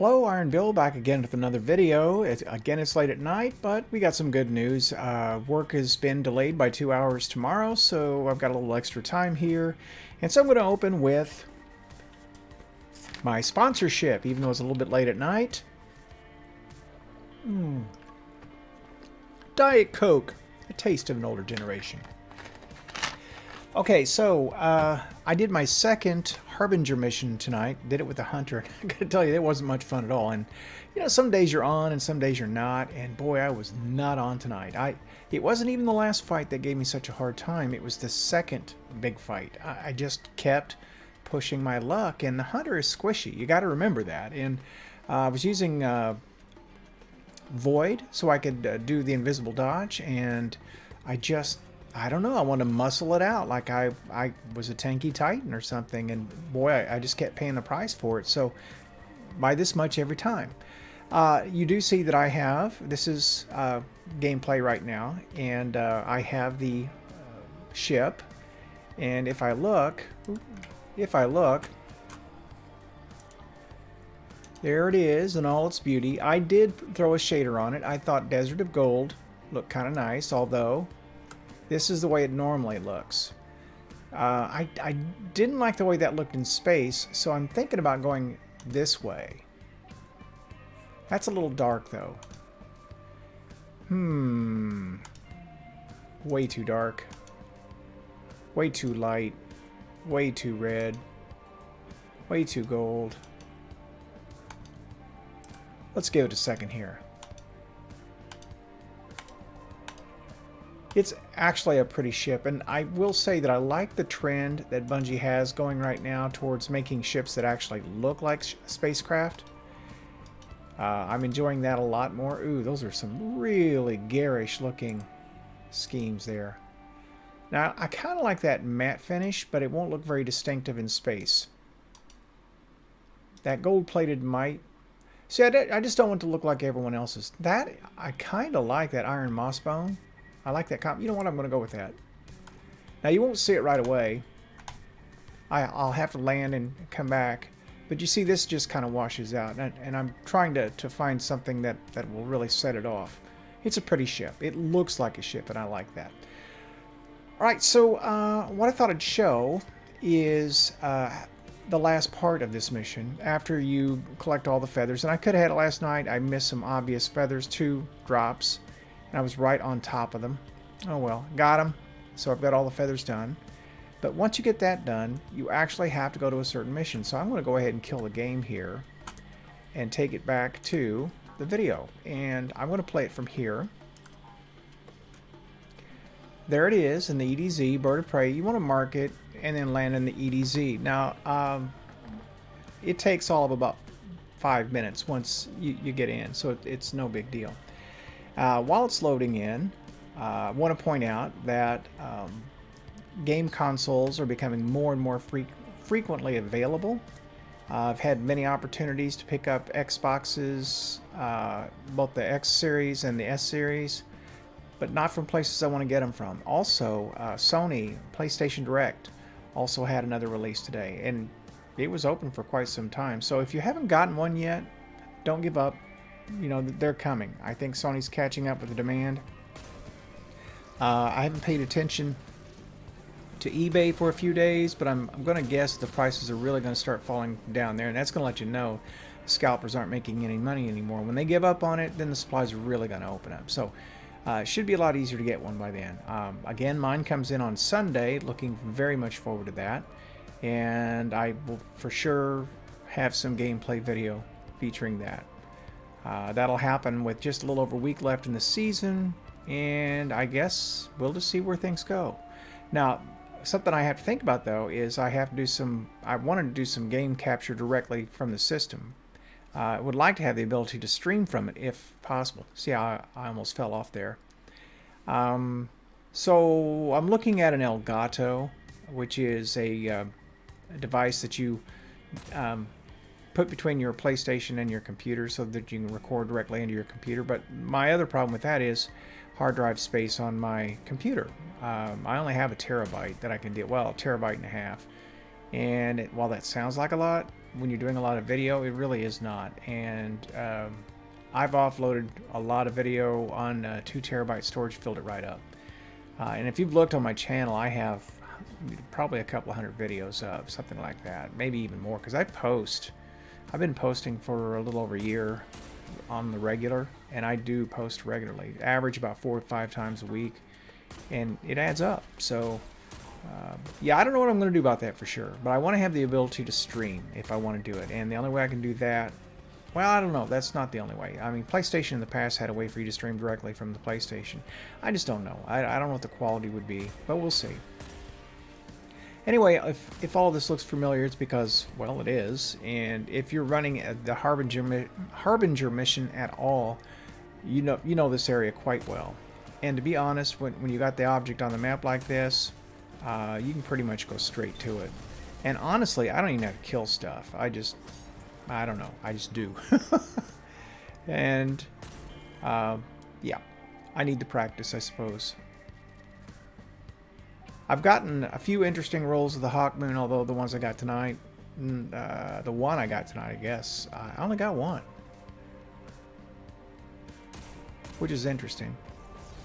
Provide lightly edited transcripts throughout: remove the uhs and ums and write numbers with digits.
Hello, Iron Bill, back again with another video. It's late at night, but we got some good news. Work has been delayed by 2 hours tomorrow, so I've got a little extra time here. And so I'm going to open with my sponsorship, even though it's a little bit late at night. Diet Coke, a taste of an older generation. Okay, so I did my second Harbinger mission tonight. Did it with the hunter. I gotta tell you, it wasn't much fun at all. And you know, some days you're on and some days you're not. And boy, I was not on tonight. It wasn't even the last fight that gave me such a hard time. It was the second big fight. I just kept pushing my luck. And the hunter is squishy. You got to remember that. And I was using Void so I could do the invisible dodge, and I don't know, I want to muscle it out like I was a tanky titan or something, and boy, I just kept paying the price for it. So by this much every time. You do see that I have, this is gameplay right now, and I have the ship, and if I look, there it is in all its beauty. I did throw a shader on it. I thought Desert of Gold looked kind of nice, although this is the way it normally looks. I didn't like the way that looked in space, so I'm thinking about going this way. That's a little dark, though. Way too dark. Way too light. Way too red. Way too gold. Let's give it a second here. It's actually a pretty ship, and I will say that I like the trend that Bungie has going right now towards making ships that actually look like spacecraft. I'm enjoying that a lot more. Ooh, those are some really garish looking schemes there. Now, I kind of like that matte finish, but it won't look very distinctive in space. That gold-plated might... See, I just don't want to look like everyone else's. That, I kind of like that iron moss bone. I like that comp. You know what? I'm going to go with that. Now, you won't see it right away. I'll have to land and come back. But you see, this just kind of washes out. And I'm trying to find something that will really set it off. It's a pretty ship. It looks like a ship, and I like that. All right, so what I thought I'd show is the last part of this mission. After you collect all the feathers. And I could have had it last night. I missed some obvious feathers. 2 drops. And I was right on top of them. Oh well, got them. So I've got all the feathers done. But once you get that done, you actually have to go to a certain mission. So I'm going to go ahead and kill the game here and take it back to the video. And I'm going to play it from here. There it is in the EDZ, Bird of Prey. You want to mark it and then land in the EDZ. Now, it takes all of about 5 minutes once you get in, so it's no big deal. While it's loading in, I want to point out that game consoles are becoming more and more frequently available. I've had many opportunities to pick up Xboxes, both the X series and the S series, but not from places I want to get them from. Also, Sony PlayStation Direct also had another release today, and it was open for quite some time. So if you haven't gotten one yet, don't give up. You know, they're coming. I think Sony's catching up with the demand. I haven't paid attention to eBay for a few days, but I'm going to guess the prices are really going to start falling down there, and that's going to let you know scalpers aren't making any money anymore. When they give up on it, then the supplies are really going to open up. So it should be a lot easier to get one by then. Again, mine comes in on Sunday. Looking very much forward to that, and I will for sure have some gameplay video featuring that. That'll happen with just a little over a week left in the season, and I guess we'll just see where things go. Now, something I have to think about, though, is I wanted to do some game capture directly from the system. I would like to have the ability to stream from it if possible. See how I almost fell off there. So I'm looking at an Elgato, which is a device that you put between your PlayStation and your computer so that you can record directly into your computer. But my other problem with that is hard drive space on my computer. I only have a terabyte that I can do. Well, a terabyte and a half. And while that sounds like a lot, when you're doing a lot of video, it really is not. And I've offloaded a lot of video on 2 terabyte storage, filled it right up. And if you've looked on my channel, I have probably a couple hundred videos up, something like that, maybe even more, because I've been posting for a little over a year on the regular, and I do post regularly, average about 4 or 5 times a week, and it adds up. So yeah, I don't know what I'm going to do about that for sure, but I want to have the ability to stream if I want to do it, and the only way I can do that, well, I don't know, that's not the only way. I mean, PlayStation in the past had a way for you to stream directly from the PlayStation. I just don't know. I don't know what the quality would be, but we'll see. Anyway, if all this looks familiar, it's because, well, it is. And if you're running the Harbinger mission at all, you know this area quite well. And to be honest, when you got the object on the map like this, you can pretty much go straight to it. And honestly, I don't even have to kill stuff. I don't know. I just do. And yeah, I need the practice, I suppose. I've gotten a few interesting rolls of the Hawk Moon, although the ones I got tonight, the one I got tonight, I guess, I only got one. Which is interesting.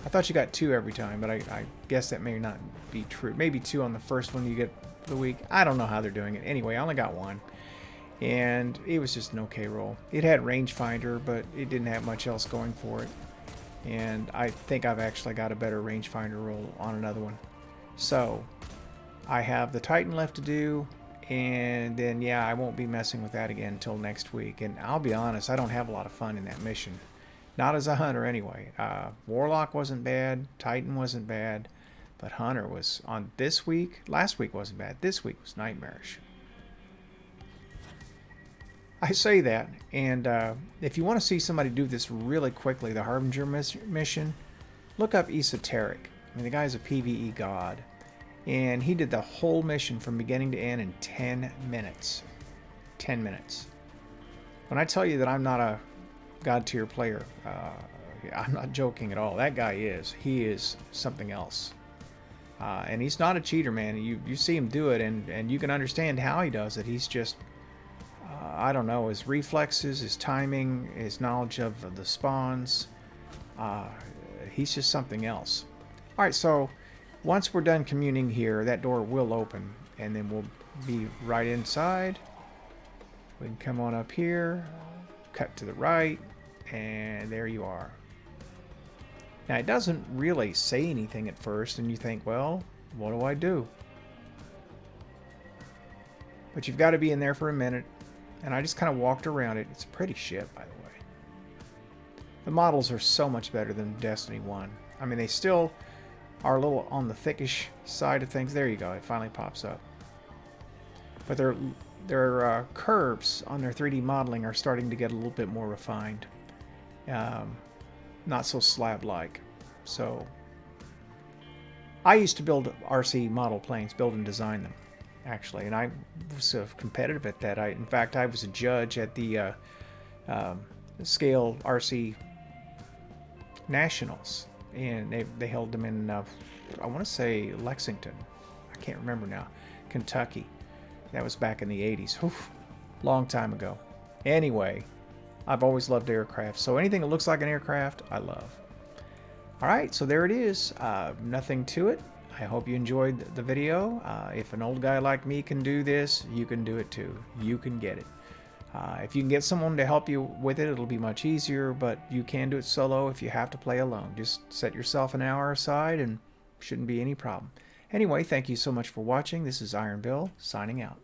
I thought you got 2 every time, but I guess that may not be true. Maybe 2 on the first one you get the week. I don't know how they're doing it. Anyway, I only got 1. And it was just an okay roll. It had rangefinder, but it didn't have much else going for it. And I think I've actually got a better rangefinder roll on another one. So I have the Titan left to do, and then yeah, I won't be messing with that again until next week. And I'll be honest, I don't have a lot of fun in that mission. Not as a hunter anyway. Warlock wasn't bad, Titan wasn't bad, but Hunter was on this week. Last week wasn't bad. This week was nightmarish. I say that, and if you want to see somebody do this really quickly, the Harbinger mission, look up Esoteric. I mean, the guy's a PvE god, and he did the whole mission from beginning to end in 10 minutes. 10 minutes. When I tell you that I'm not a god tier player, I'm not joking at all. That guy is. He is something else. And he's not a cheater, man. You see him do it, and you can understand how he does it. He's just, I don't know, his reflexes, his timing, his knowledge of the spawns. He's just something else. Alright, so once we're done communing here, that door will open, and then we'll be right inside. We can come on up here, cut to the right, and there you are. Now, it doesn't really say anything at first, and you think, well, what do I do? But you've got to be in there for a minute, and I just kind of walked around it. It's a pretty ship, by the way. The models are so much better than Destiny 1. I mean, they still are a little on the thickish side of things. There you go. It finally pops up. But their curves on their 3D modeling are starting to get a little bit more refined. Not so slab-like. So I used to build RC model planes, build and design them, actually, and I was competitive at that. In fact, I was a judge at the Scale RC Nationals, and they held them in, I want to say Lexington. I can't remember now. Kentucky. That was back in the 80s. Oof, long time ago. Anyway, I've always loved aircraft, so anything that looks like an aircraft, I love. Alright, so there it is. Nothing to it. I hope you enjoyed the video. If an old guy like me can do this, you can do it too. You can get it. If you can get someone to help you with it, it'll be much easier, but you can do it solo if you have to play alone. Just set yourself an hour aside and shouldn't be any problem. Anyway, thank you so much for watching. This is Iron Bill, signing out.